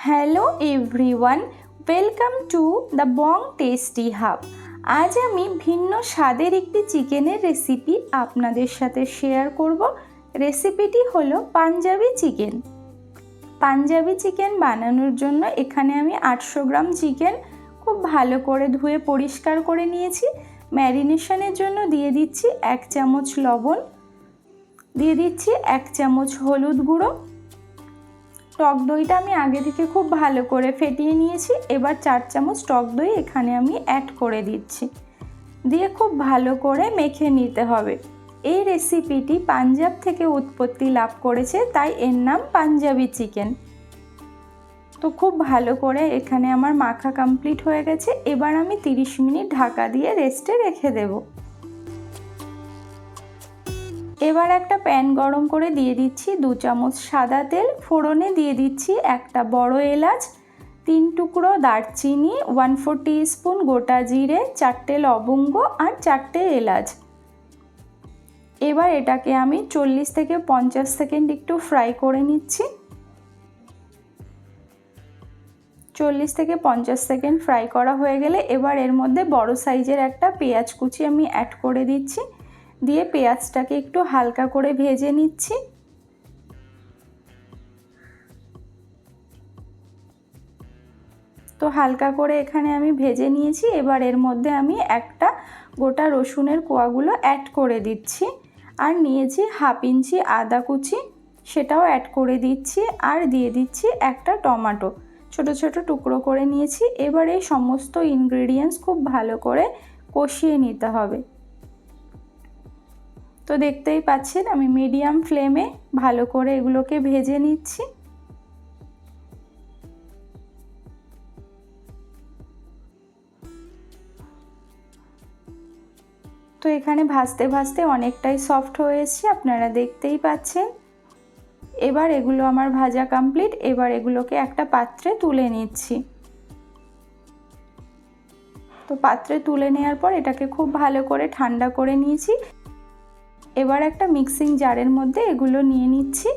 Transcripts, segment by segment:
Hello everyone, welcome to the Bong tasty hub. আজ আমি ভিন্ন স্বাদের একটি চিকেনের রেসিপি আপনাদের সাথে শেয়ার করব। রেসিপিটি হলো পাঞ্জাবি চিকেন। পাঞ্জাবি চিকেন বানানোর জন্য এখানে আমি 800 গ্রাম চিকেন খুব ভালো করে ধুয়ে পরিষ্কার করে নিয়েছি। ম্যারিনেশনের জন্য দিয়ে দিচ্ছি 1 চামচ লবণ, দিয়ে দিচ্ছি 1 চামচ হলুদ গুঁড়ো। টক দইটা আমি আগে থেকে খুব ভালো করে ফেটিয়ে নিয়েছি। এবার 4 চামচ টক দই এখানে আমি অ্যাড করে দিচ্ছি, দিয়ে খুব ভালো করে মেখে নিতে হবে। এই রেসিপিটি পাঞ্জাব থেকে উৎপত্তি লাভ করেছে, তাই এর নাম পাঞ্জাবি চিকেন। তো খুব ভালো করে এখানে আমার মাখা কমপ্লিট হয়ে গেছে। এবার আমি 30 মিনিট ঢাকা দিয়ে রেস্টে রেখে দেব। এবার একটা প্যান গরম করে দিয়ে দিচ্ছি 2 চামচ সাদা তেল। ফোড়নে দিয়ে দিচ্ছি একটা বড় এলাচ, 3 টুকরো দারচিনি, 1/4 টিস্পুন গোটা জিরে, 4টে লবঙ্গ আর 4টে এলাচ। এবার এটাকে আমি 40 থেকে 50 সেকেন্ড একটু ফ্রাই করে নিচ্ছি। 40 থেকে 50 সেকেন্ড ফ্রাই করা হয়ে গেলে এবার এর মধ্যে বড় সাইজের একটা পেঁয়াজ কুচি আমি অ্যাড করে দিচ্ছি, দিয়ে পেঁয়াজটাকে একটু হালকা করে ভেজে নিচ্ছি। তো হালকা করে এখানে আমি ভেজে নিয়েছি। এবার এর মধ্যে আমি একটা গোটা রসুনের কোয়াগুলো অ্যাড করে দিচ্ছি, আর নিয়েছি 1/2 ইঞ্চি আদা কুচি, সেটাও অ্যাড করে দিচ্ছি, আর দিয়ে দিচ্ছি একটা টমেটো ছোট ছোট টুকরো করে নিয়েছি। এবার এই সমস্ত ইনগ্রেডিয়েন্টস খুব ভালো করে কষিয়ে নিতে হবে। তো দেখতেই পাচ্ছেন আমি মিডিয়াম ফ্লেমে ভালো করে এগুলোকে ভেজে নিচ্ছি। তো এখানে ভাজতে ভাজতে অনেকটাই সফট হয়েছে, আপনারা দেখতেই পাচ্ছেন। এবার এগুলো আমার ভাজা কমপ্লিট। এবার এগুলোকে একটা পাত্রে তুলে নিচ্ছি। তো পাত্রে তুলে নেওয়ার পর এটাকে খুব ভালো করে ঠান্ডা করে নিয়েছি। এবার একটা মিক্সিং জারের মধ্যে এগুলো নিয়ে নিচ্ছি,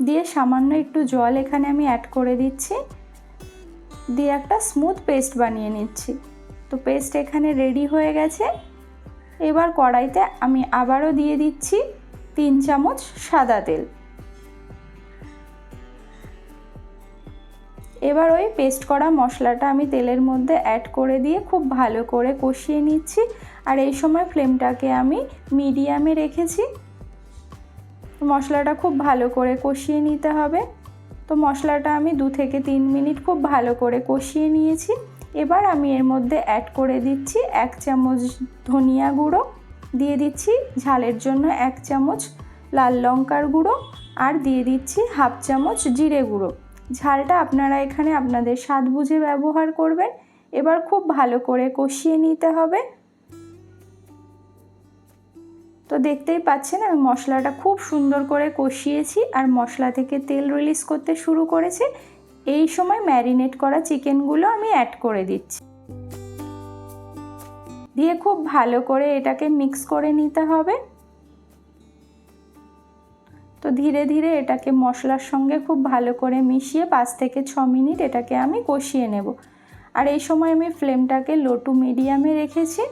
দিয়ে সামান্য একটু জল এখানে আমি অ্যাড করে দিচ্ছি, দিয়ে একটা স্মুথ পেস্ট বানিয়ে নিচ্ছি। তো পেস্ট এখানে রেডি হয়ে গেছে। এবার কড়াইতে আমি আবারও দিয়ে দিচ্ছি 3 চামচ সাদা তেল। এবার ওই পেস্ট করা মশলাটা আমি তেলের মধ্যে অ্যাড করে দিয়ে খুব ভালো করে কষিয়ে নিচ্ছি। আর এই সময় ফ্লেমটাকে আমি মিডিয়ামে রেখেছি। মশলাটা খুব ভালো করে কষিয়ে নিতে হবে। তো মশলাটা আমি 2 থেকে 3 মিনিট খুব ভালো করে কষিয়ে নিয়েছি। এবার আমি এর মধ্যে অ্যাড করে দিচ্ছি 1 চামচ ধনিয়া গুঁড়ো, দিয়ে দিচ্ছি ঝালের জন্য 1 চামচ লাল লঙ্কার গুঁড়ো, আর দিয়ে দিচ্ছি 1/2 চামচ জিরে গুঁড়ো। ঝালটা আপনারা এখানে আপনাদের স্বাদ বুঝে ব্যবহার করবেন। এবার খুব ভালো করে কষিয়ে নিতে হবে। তো দেখতেই পাচ্ছেন আমি মশলাটা খুব সুন্দর করে কষিয়েছি, আর মশলা থেকে তেল রিলিজ করতে শুরু করেছে। এই সময় ম্যারিনেট করা চিকেনগুলো আমি অ্যাড করে দিচ্ছি, দিয়ে খুব ভালো করে এটাকে মিক্স করে নিতে হবে। তো ধীরে ধীরে এটাকে মশলার সঙ্গে খুব ভালো করে মিশিয়ে 5 থেকে 6 মিনিট এটাকে আমি কষিয়ে নেব। আর এই সময় আমি ফ্লেমটাকে লো টু মিডিয়ামে রেখেছি।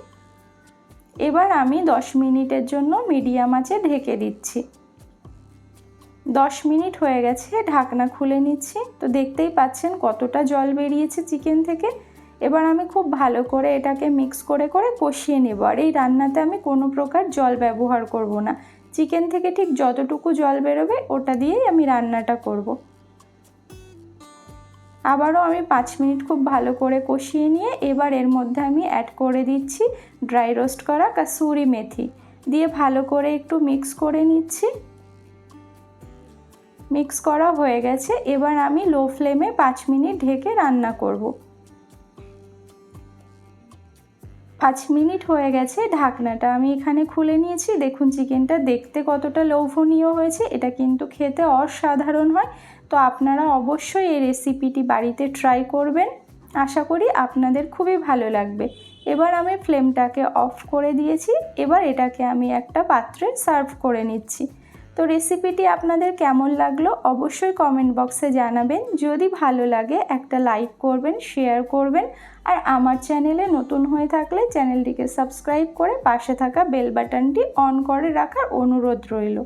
এবার আমি 10 মিনিটের জন্য মিডিয়াম আঁচে ঢেকে দিচ্ছি। 10 মিনিট হয়ে গেছে, ঢাকনা খুলে নিচ্ছি। তো দেখতেই পাচ্ছেন কতটা জল বেরিয়েছে চিকেন থেকে। এবার আমি খুব ভালো করে এটাকে মিক্স করে করে কষিয়ে নেব। আর এই রান্নাতে আমি কোনো প্রকার জল ব্যবহার করব না। চিকেন থেকে ঠিক যতটুকু জল বেরোবে ওটা দিয়েই আমি রান্নাটা করব। আবারও আমি 5 মিনিট খুব ভালো করে কষিয়ে নিয়ে এবার এর মধ্যে আমি অ্যাড করে দিচ্ছি ড্রাই রোস্ট করা কাসুরি মেথি, দিয়ে ভালো করে একটু মিক্স করে নিচ্ছি। মিক্স করা হয়ে গেছে। এবার আমি লো ফ্লেমে 5 মিনিট ঢেকে রান্না করব। 5 মিনিট হয়ে গেছে, ঢাকনাটা আমি এখানে খুলে নিয়েছি। দেখুন চিকেনটা দেখতে কতটা লোভনীয় হয়েছে, এটা কিন্তু খেতে অসাধারণ হয়। তো আপনারা অবশ্যই এই রেসিপিটি বাড়িতে ট্রাই করবেন, আশা করি আপনাদের খুবই ভালো লাগবে। এবার আমি ফ্লেমটাকে অফ করে দিয়েছি। এবার এটাকে আমি একটা পাত্রে সার্ভ করে নিচ্ছি। তো রেসিপিটি আপনাদের কেমন লাগলো অবশ্যই কমেন্ট বক্সে জানাবেন। যদি ভালো লাগে একটা লাইক করবেন, শেয়ার করবেন, আর আমার চ্যানেলে নতুন হয়ে থাকলে চ্যানেলটিকে সাবস্ক্রাইব করে পাশে থাকা বেল বাটনটি অন করে রাখার অনুরোধ রইল।